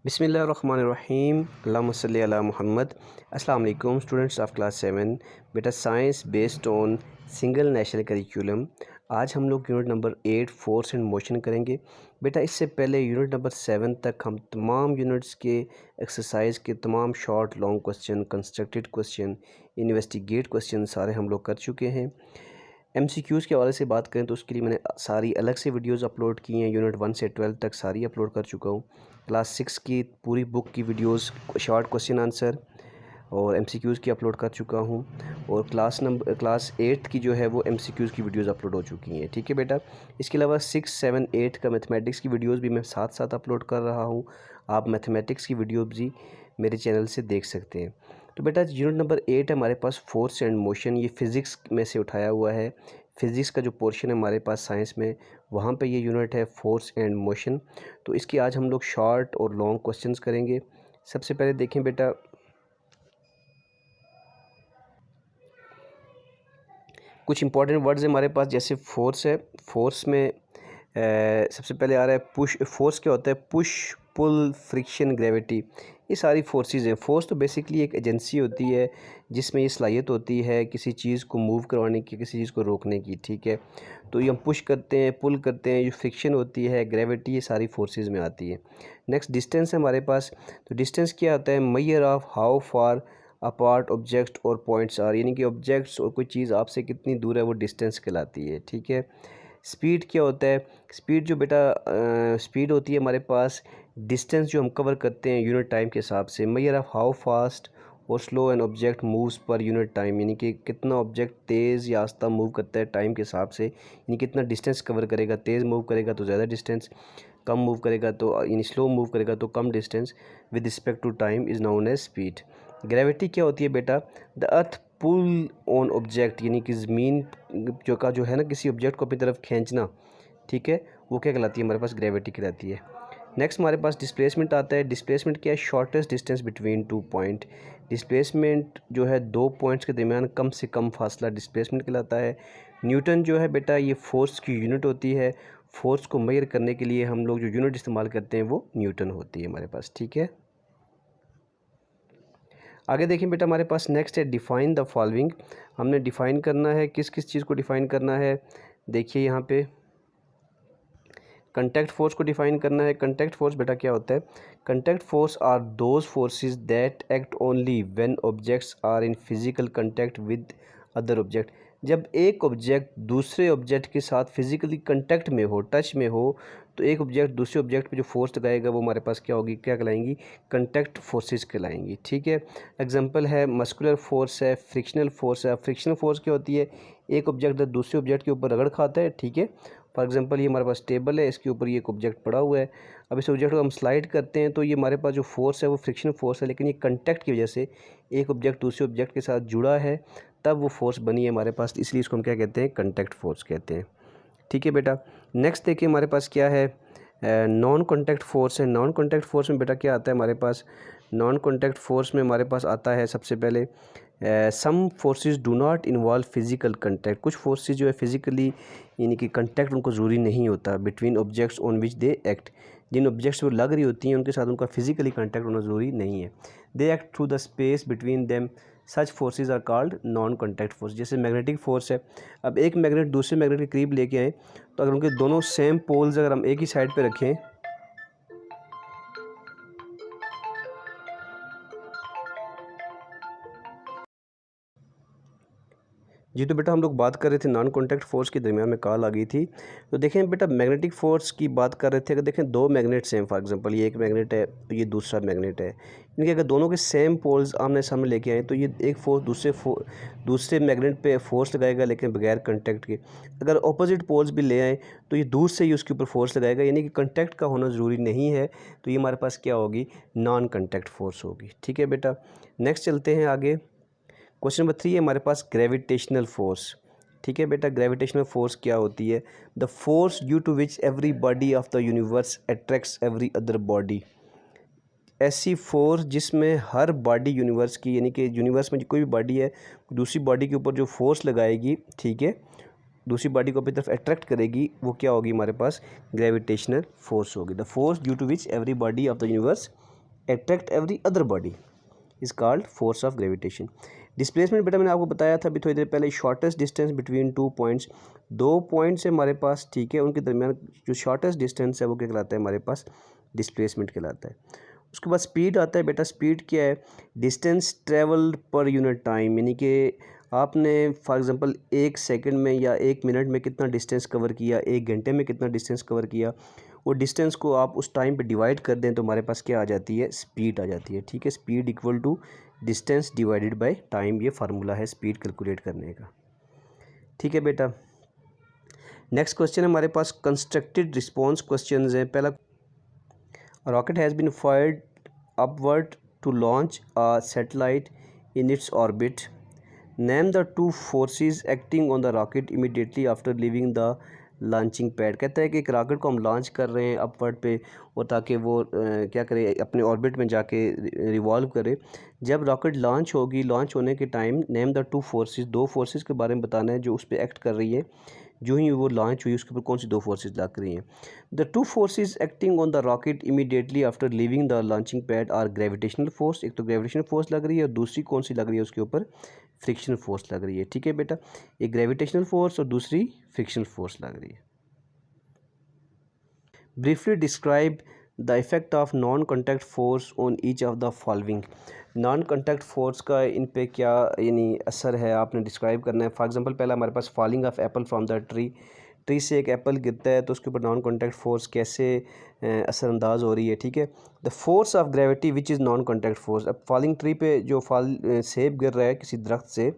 बिस्मिल्लाहिर्रहमानिर्रहीम अल्लाहुम्मा सल्ली अला मुहम्मद। अस्सलाम वालेकुम स्टूडेंट्स ऑफ क्लास 7 बेटा science based on single national curriculum. आज हम लोग unit number 8 force and motion करेंगे। बेटा इससे पहले यूनिट नंबर 7 तक हम तमाम यूनिट्स के एक्सरसाइज के तमाम short long question, constructed question, investigate question सारे हम लोग कर चुके हैं। MCQs के हवाले से बात करें तो उसके लिए मैंने सारी अलग से वीडियोस अपलोड की हैं। यूनिट 1 से 12 तक सारी अपलोड कर चुका हूँ। क्लास 6 की पूरी बुक की वीडियोस, शॉर्ट क्वेश्चन आंसर और MCQs की अपलोड कर चुका हूँ। और क्लास 8 की जो है वो MCQs की वीडियोस अपलोड हो चुकी हैं। ठीक है बेटा। इसके अलावा 6, 7, 8 का मैथमेटिक्स की वीडियोस भी मैं साथ साथ अपलोड कर रहा हूँ। आप मैथमेटिक्स की वीडियो भी मेरे चैनल से देख सकते हैं। तो बेटा यूनिट नंबर 8 है हमारे पास फोर्स एंड मोशन। ये फ़िज़िक्स में से उठाया हुआ है। फ़िज़िक्स का जो पोर्शन है हमारे पास साइंस में, वहाँ पे ये यूनिट है फोर्स एंड मोशन। तो इसकी आज हम लोग शॉर्ट और लॉन्ग क्वेश्चंस करेंगे। सबसे पहले देखें बेटा, कुछ इंपॉर्टेंट वर्ड्स हमारे पास। जैसे फोर्स है, फोर्स में सबसे पहले आ रहा है पुश। फोर्स क्या होता है? पुश, पुल, फ्रिक्शन, ग्रेविटी, ये सारी फोर्सेस हैं। फोर्स तो बेसिकली एक एजेंसी होती है जिसमें ये सलाहियत होती है किसी चीज़ को मूव करवाने की, किसी चीज़ को रोकने की। ठीक है। तो ये हम पुश करते हैं, पुल करते हैं। ये फ्रिक्शन होती है, ग्रेविटी, ये सारी फोर्सेस में आती है। नेक्स्ट डिस्टेंस है हमारे पास। तो डिस्टेंस क्या होता है? Measure of how far apart object और पॉइंट्स आर, यानी कि ऑब्जेक्ट्स और कोई चीज़ आपसे कितनी दूर है, वो डिस्टेंस कहलाती है। ठीक है। स्पीड क्या होता है? स्पीड जो बेटा स्पीड होती है हमारे पास डिस्टेंस जो हम कवर करते हैं यूनिट टाइम के हिसाब से। मैयर ऑफ हाउ फास्ट और slow an object moves per unit time, यानी कि कितना ऑब्जेक्ट तेज़ या आस्ता मूव करता है टाइम के हिसाब से, यानी कितना डिस्टेंस कवर करेगा। तेज़ मूव करेगा तो ज़्यादा डिस्टेंस, कम मूव करेगा तो यानी स्लो मूव करेगा तो कम distance with respect to time is known as speed. Gravity क्या होती है बेटा? The earth pull on object, यानी कि ज़मीन जो है ना, किसी ऑब्जेक्ट को अपनी तरफ खींचना। ठीक है, वो क्या कहलाती है? हमारे पास ग्रेविटी कहलाती है। नेक्स्ट हमारे पास डिस्प्लेसमेंट आता है। डिस्प्लेसमेंट क्या है? Shortest distance between 2 point. Displacement जो है 2 पॉइंट्स के दरमियान कम से कम फासला डिस्प्लेसमेंट कहलाता है। न्यूटन जो है बेटा ये फोर्स की यूनिट होती है। फोर्स को मेजर करने के लिए हम लोग जो यूनिट इस्तेमाल करते हैं वो न्यूटन होती है हमारे पास। ठीक है। आगे देखें बेटा, हमारे पास नेक्स्ट है डिफ़ाइन द फॉलोइंग। हमने डिफ़ाइन करना है, किस किस चीज़ को डिफ़ाइन करना है। देखिए यहाँ पे कंटैक्ट फोर्स को डिफ़ाइन करना है। कंटैक्ट फोर्स बेटा क्या होता है? Contact force are those forces that act only when objects are in physical contact with other object. जब एक ऑब्जेक्ट दूसरे ऑब्जेक्ट के साथ फिजिकली कंटैक्ट में हो, टच में हो, तो एक ऑब्जेक्ट दूसरे ऑब्जेक्ट पे जो फोर्स लगाएगा वो हमारे पास क्या होगी, क्या कहलाएंगी? Contact forces कहलाएंगी। ठीक है। एग्जांपल है मस्कुलर फोर्स है, फ्रिक्शनल फोर्स है। फ्रिक्शनल फोर्स क्या होती है? एक ऑब्जेक्ट दूसरे ऑब्जेक्ट के ऊपर रगड़ खाता है। ठीक है। फॉर एग्जांपल ये हमारे पास टेबल है, इसके ऊपर ये एक ऑब्जेक्ट पड़ा हुआ है। अब इस ऑब्जेक्ट को हम स्लाइड करते हैं तो ये हमारे पास जो फोर्स है वो फ्रिक्शन फोर्स है, लेकिन ये कंटैक्ट की वजह से एक ऑब्जेक्ट दूसरे ऑब्जेक्ट के साथ जुड़ा है, तब वो फोर्स बनी है हमारे पास, इसलिए इसको हम क्या कहते हैं? कंटैक्ट फोर्स कहते हैं। ठीक है बेटा। नेक्स्ट देखिए हमारे पास क्या है? नॉन कॉन्टैक्ट फोर्स है। नॉन कॉन्टैक्ट फोर्स में बेटा क्या आता है हमारे पास? नॉन कॉन्टैक्ट फोर्स में हमारे पास आता है सबसे पहले some forces do not involve physical contact. कुछ फोर्सेस जो है फिजिकली यानी कि कंटैक्ट उनको ज़रूरी नहीं होता between objects on which they act. जिन ऑब्जेक्ट्स वो लग रही होती हैं उनके साथ उनका फिजिकली कंटैक्ट होना ज़रूरी नहीं है। They act through the space between them, such forces are called non contact force. जैसे मैग्नेटिक फोर्स है। अब एक मैग्नेट दूसरे मैग्नेट के करीब लेके आए तो अगर उनके दोनों सेम पोल्स अगर हम एक ही साइड पे रखें, जी तो बेटा हम लोग बात कर रहे थे नॉन कॉन्टैक्ट फोर्स के दरमियान में कॉल आ गई थी। तो देखें बेटा मैग्नेटिक फोर्स की बात कर रहे थे। अगर देखें दो मैग्नेट्स हैं, फॉर एग्जांपल ये एक मैग्नेट है, ये दूसरा मैग्नेट है, इनके अगर दोनों के सेम पोल्स आमने सामने लेके आए तो ये एक फोर्स दूसरे मैग्नेट पे फोर्स लगाएगा लेकिन बगैर कंटैक्ट के। अगर ऑपोजिट पोल्स भी ले आए तो ये दूर से ही उसके ऊपर फोर्स लगाएगा, यानी कि कंटैक्ट का होना ज़रूरी नहीं है। तो ये हमारे पास क्या होगी? नॉन कंटैक्ट फोर्स होगी। ठीक है बेटा। नेक्स्ट चलते हैं आगे। क्वेश्चन नंबर 3 है हमारे पास ग्रेविटेशनल फोर्स। ठीक है बेटा। ग्रेविटेशनल फोर्स क्या होती है? The force due to which every body of the universe attracts every other body. ऐसी फोर्स जिसमें हर बॉडी यूनिवर्स की, यानी कि यूनिवर्स में कोई भी बॉडी है, दूसरी बॉडी के ऊपर जो फोर्स लगाएगी, ठीक है, दूसरी बॉडी को अपनी तरफ अट्रैक्ट करेगी, वो क्या होगी? हमारे पास ग्रेविटेशनल फोर्स होगी। The force due to which every body of the universe attract every other body is called force of gravitation. Displacement बेटा मैंने आपको बताया था अभी थोड़ी देर पहले, shortest distance between 2 points, 2 points है हमारे पास, ठीक है, उनके दरमियान जो शॉर्टेस्ट डिस्टेंस है वो क्या कहलाता है हमारे पास, डिस्प्लेसमेंट कहलाता है। उसके बाद स्पीड आता है बेटा, स्पीड क्या है, distance travelled per unit time, यानी कि आपने फॉर एग्जांपल 1 सेकंड में या 1 मिनट में कितना डिस्टेंस कवर किया, 1 घंटे में कितना डिस्टेंस कवर किया, वो डिस्टेंस को आप उस टाइम पे डिवाइड कर दें तो हमारे पास क्या आ जाती है, स्पीड आ जाती है, ठीक है। Speed equal to distance divided by time, ये फार्मूला है स्पीड कैलकुलेट करने का, ठीक है बेटा। नेक्स्ट क्वेश्चन हमारे पास कंस्ट्रक्टेड रिस्पॉन्स क्वेश्चन हैं। पहला, rocket has been fired upward to launch a satellite in its orbit, name the 2 forces acting on the rocket immediately after leaving the launching pad. कहता है कि एक रॉकेट को हम launch कर रहे हैं अपवर्ड पे, और ताकि वो क्या करे, अपने ऑर्बिट में जाके रिवॉल्व करे। जब रॉकेट लॉन्च होगी, लॉन्च होने के time name the 2 forces, 2 forces के बारे में बताना है जो उस पर एक्ट कर रही है, जो ही वो लॉन्च हुई उसके ऊपर कौन सी 2 फोर्सेस लग रही हैं। The 2 forces acting on the rocket immediately after leaving the launching pad are gravitational force, एक तो ग्रेविटेशनल फोर्स लग रही है और दूसरी कौन सी लग रही है उसके ऊपर, फ्रिक्शनल फोर्स लग रही है, ठीक है बेटा। एक ग्रेविटेशनल फोर्स और दूसरी फ्रिक्शनल फोर्स लग रही है। Briefly describe the effect of non contact force on each of the following. Non contact force का इन पे क्या यानी असर है, आपने डिस्क्राइब करना है। फॉर एग्जांपल पहला हमारे पास falling of apple from the tree, tree से एक एप्पल गिरता है तो उसके ऊपर नॉन कॉन्टैक्ट फोर्स कैसे असरअंदाज हो रही है, ठीक है। The force of gravity which is non contact force, अब फॉलिंग ट्री पे जो सेब गिर रहा है किसी दरख्त से,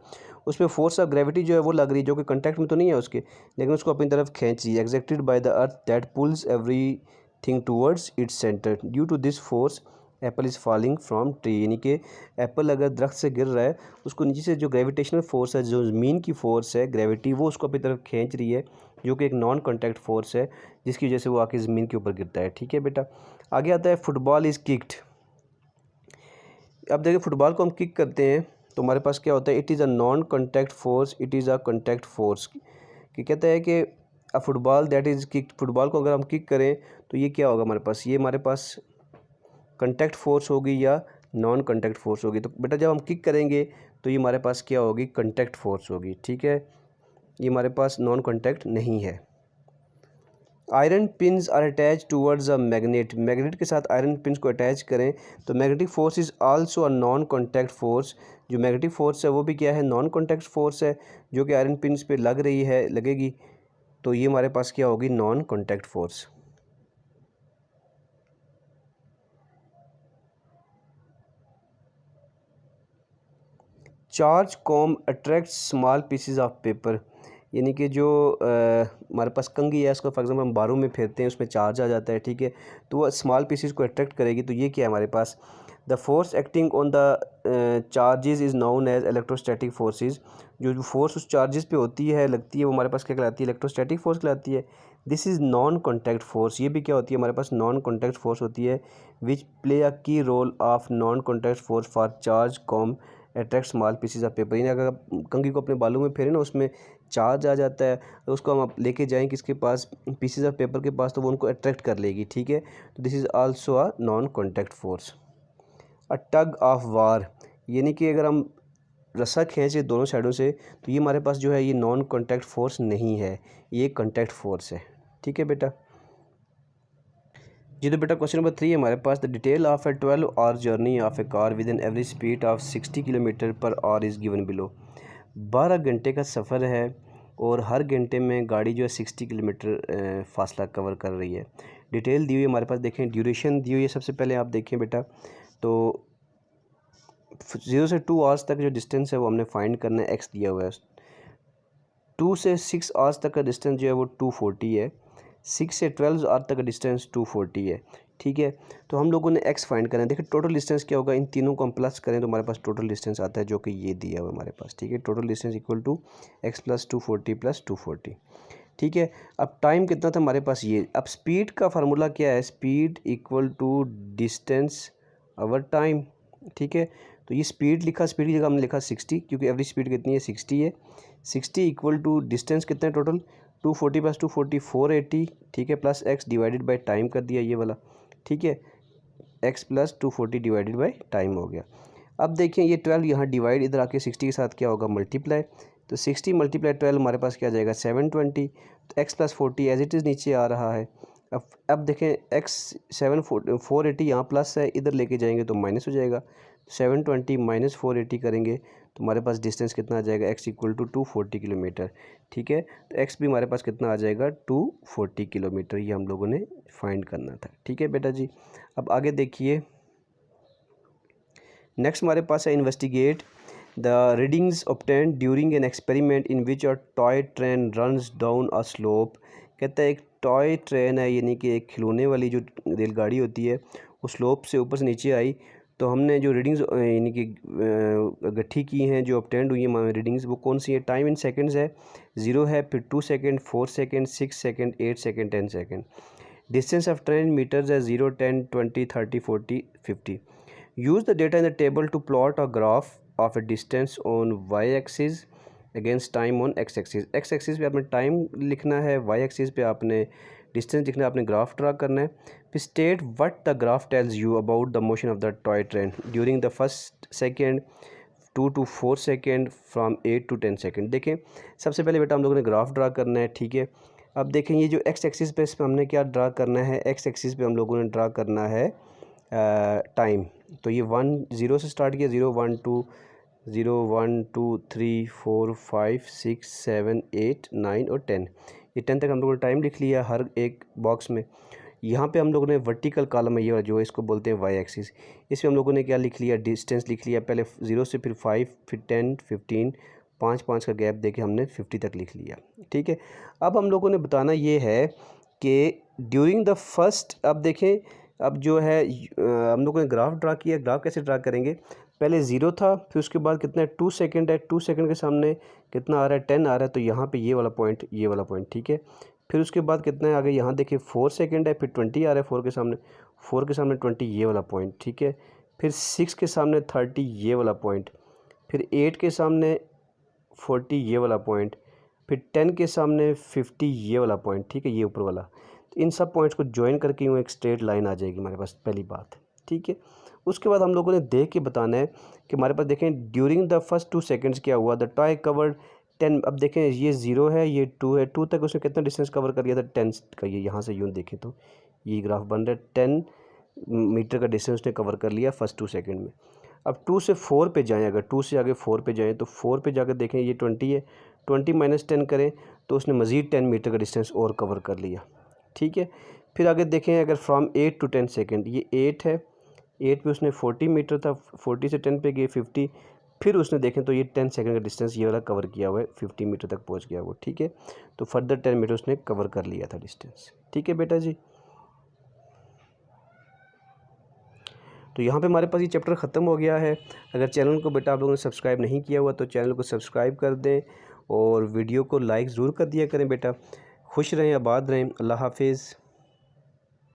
उस पर फोर्स ऑफ ग्रेविटी जो है वो लग रही है, जो कि कॉन्टैक्ट में तो नहीं है उसके, लेकिन उसको अपनी तरफ खींच रही है। Exerted by the earth that pulls everything towards its centre, due to this force apple is falling from tree, यानी कि एप्पल अगर दरख्त से गिर रहा है उसको नीचे से जो ग्रेविटेशनल फोर्स है, जो ज़मीन की फोर्स है ग्रेविटी, वो उसको अपनी तरफ खींच रही है, जो कि एक नॉन कॉन्टैक्ट फोर्स है, जिसकी वजह से वो आके ज़मीन के ऊपर गिरता है, ठीक है बेटा। आगे आता है फुटबॉल इज़ किक्ड। अब देखिए फुटबॉल को हम किक करते हैं तो हमारे पास क्या होता है, it is a non contact force, it is a contact force, कि कहता है कि अ football that is kick, football को अगर हम किक करें तो ये क्या होगा हमारे पास, ये हमारे पास कॉन्टैक्ट फोर्स होगी या नॉन कॉन्टैक्ट फोर्स होगी। तो बेटा जब हम किक करेंगे तो ये हमारे पास क्या होगी, कॉन्टैक्ट फोर्स होगी, ठीक है, ये हमारे पास नॉन कॉन्टैक्ट नहीं है। Iron pins are attach towards a magnet, magnet के साथ आयरन पिन्स को अटैच करें तो magnetic force is also a non contact force, जो मैग्नेटिक फोर्स है वो भी क्या है, नॉन कॉन्टैक्ट फोर्स है, जो कि आयरन पिन्स पे लग रही है, लगेगी, तो ये हमारे पास क्या होगी, non contact force. Charge comb attract small pieces of paper, यानी कि जो हमारे पास कंघी है उसको फॉर एग्जांपल हम बारूद में फेरते हैं, उसमें चार्ज आ जाता है, ठीक है, तो वो स्मॉल पीसीज को अट्रैक्ट करेगी। तो ये क्या है हमारे पास, the force acting on the charges is known as electrostatic forces, जो फोर्स उस चार्जेस पे होती है, लगती है, वो हमारे पास क्या कहलाती है, इलेक्ट्रोस्टैटिक फोर्स कहलाती है। This is non contact force, ये भी क्या होती है हमारे पास, नॉन कॉन्टैक्ट फोर्स होती है, विच play a key role of non contact force for charge comb attract small pieces of paper, यानी अगर आप कंघी को अपने बालों में फेरें ना, उसमें चार्ज आ जाता है, तो उसको हम लेके जाएँ किसके पास, पीसीज ऑफ पेपर के पास, तो वो उनको अट्रैक्ट कर लेगी, ठीक है। तो this is also a non contact force. A tug of war, यानी कि अगर हम रस्सा खींचे दोनों साइडों से तो ये हमारे पास जो है ये नॉन कॉन्टैक्ट फोर्स नहीं है, ये कॉन्टैक्ट फोर्स है, ठीक है बेटा। जी तो बेटा क्वेश्चन नंबर 3 हमारे पास, the detail of a 12 hour journey of a car with in average speed of 60 kilometre per hour is given below. 12 घंटे का सफ़र है और हर घंटे में गाड़ी जो है 60 किलोमीटर फासला कवर कर रही है। डिटेल दी हुई है हमारे पास, देखें ड्यूरेशन दी हुई है, सबसे पहले आप देखें बेटा, तो 0 से 2 आवर्स तक जो डिस्टेंस है वो हमने फाइंड करना है, एक्स दिया हुआ है। 2 से 6 आवर्स तक का डिस्टेंस जो है वो 240 है, 6 से 12 आवर्स तक का डिस्टेंस 240 है, ठीक है। तो हम लोगों ने एक्स फाइंड करना है। देखिए टोटल डिस्टेंस क्या होगा, इन तीनों को हम प्लस करें तो हमारे पास टोटल डिस्टेंस आता है, जो कि ये दिया हुआ है हमारे पास, ठीक है। Total distance equal to x plus 240 plus 240, ठीक है। अब टाइम कितना था हमारे पास ये, अब स्पीड का फार्मूला क्या है, speed equal to distance over time, ठीक है। तो ये स्पीड लिखा, स्पीड की जगह हमने लिखा 60, क्योंकि एवरेज स्पीड कितनी है, 60 है। 60 इक्वल टू डिस्टेंस कितना है टोटल, 240 प्लस 240 480, ठीक है, plus x divided by time कर दिया ये वाला, ठीक है। x plus 240 divided by time हो गया। अब देखें ये 12 यहाँ डिवाइड इधर आके 60 के साथ क्या होगा मल्टीप्लाई, तो 60 मल्टीप्लाई 12 हमारे पास क्या आ जाएगा 720, तो x plus 40 as it is नीचे आ रहा है। अब देखें x 480 यहाँ प्लस है, इधर लेके जाएंगे तो माइनस हो जाएगा, 720 माइनस 480 करेंगे तो हमारे पास डिस्टेंस कितना आ जाएगा x इक्वल टू 240 किलोमीटर। ठीक है, तो x भी हमारे पास कितना आ जाएगा 240 किलोमीटर, ये हम लोगों ने फाइंड करना था। ठीक है बेटा जी, अब आगे देखिए नेक्स्ट हमारे पास है investigate the readings obtained during an experiment in which a toy train runs down a slope. कहता है एक टॉय ट्रेन है, यानी कि एक खिलौने वाली जो रेलगाड़ी होती है वो स्लोप से ऊपर से नीचे आई, तो हमने जो रीडिंग्स यानी कि इकट्ठी की हैं, जो ऑब्टेंड हुई हैं रीडिंग्स, वो कौन सी है। टाइम इन सेकंड्स है, 0 है, फिर 2 second, 4 second, 6 second, 8 second, 10 second. Distance of train meters है 0, 10, 20, 30, 40, 50। Use the data in the table to plot a graph of a distance on y axis against time on x axis. X axis पे आपने time लिखना है, Y axis पे आपने distance लिखना है, आपने ग्राफ ड्रा करना है। फिर state what the graph tells you about the motion of the toy train during the first second 2 to 4 second from 8 to 10 second. देखें सबसे पहले बेटा हम लोगों ने ग्राफ ड्रा करना है। ठीक है, अब देखें ये जो एक्स एक्सिस पे इस पर हमने क्या ड्रा करना है, एक्स एक्सिस पे हम लोगों ने ड्रा करना है टाइम। तो ये 1 0 से स्टार्ट किया, 0 1 2 0 1 2 3 4 5 6 7 8 9 और 10, ये 10 तक हम लोगों ने टाइम लिख लिया हर एक बॉक्स में। यहाँ पे हम लोगों ने वर्टिकल कॉलम है ये जो इसको बोलते हैं वाई एक्सिस, इसमें हम लोगों ने क्या लिख लिया डिस्टेंस लिख लिया, पहले 0 से फिर 5 फिर 10 15 5 का गैप देके हमने 50 तक लिख लिया। ठीक है, अब हम लोगों ने बताना ये है कि ड्यूरिंग द फर्स्ट, अब देखें अब जो है हम लोगों ने ग्राफ ड्रा किया, ग्राफ कैसे ड्रा करेंगे, पहले 0 था, फिर उसके बाद कितना है 2 सेकेंड है, 2 सेकेंड के सामने कितना आ रहा है 10 आ रहा है, तो यहाँ पे ये वाला पॉइंट ये वाला पॉइंट। ठीक है, फिर उसके बाद कितना है आगे, यहाँ देखिए 4 सेकेंड है, फिर 20 आ रहा है 4 के सामने, 4 के सामने 20 ये वाला पॉइंट। ठीक है, फिर 6 के सामने 30 ये वाला पॉइंट, फिर 8 के सामने 40 ये वाला पॉइंट, फिर 10 के सामने 50 ये वाला पॉइंट। ठीक है, ये ऊपर वाला, तो इन सब पॉइंट्स को ज्वाइन करके यूँ एक स्ट्रेट लाइन आ जाएगी हमारे पास, पहली बात। ठीक है, उसके बाद हम लोगों ने देख के बताना है कि हमारे पास देखें ड्यूरिंग द फर्स्ट 2 सेकेंड्स क्या हुआ, द टॉय कवर्ड 10। अब देखें ये 0 है, ये 2 है, 2 तक उसने कितना डिस्टेंस कवर कर लिया था 10 का, ये यहाँ से यूँ देखें तो ये ग्राफ बन रहा है 10 मीटर का डिस्टेंस उसने कवर कर लिया फर्स्ट 2 सेकेंड में। अब 2 से 4 पे जाएँ, अगर 2 से आगे 4 पे जाएँ तो 4 पे जाकर देखें ये 20 है, 20 माइनस 10 करें तो उसने मज़ीद 10 मीटर का डिस्टेंस और कवर कर लिया। ठीक है, फिर आगे देखें अगर फ्राम 8 to 10 सेकेंड, ये 8 है, 8 पे उसने 40 मीटर था, 40 से 10 पे गए 50, फिर उसने देखें तो ये 10 सेकंड का डिस्टेंस ये वाला कवर किया हुआ है, 50 मीटर तक पहुंच गया वो। ठीक है, तो फर्दर 10 मीटर उसने कवर कर लिया था डिस्टेंस। ठीक है बेटा जी, तो यहाँ पे हमारे पास ये चैप्टर ख़त्म हो गया है। अगर चैनल को बेटा आप लोगों ने सब्सक्राइब नहीं किया हुआ तो चैनल को सब्सक्राइब कर दें और वीडियो को लाइक ज़रूर कर दिया करें बेटा। खुश रहें, आबाद रहें, अल्लाह हाफिज़।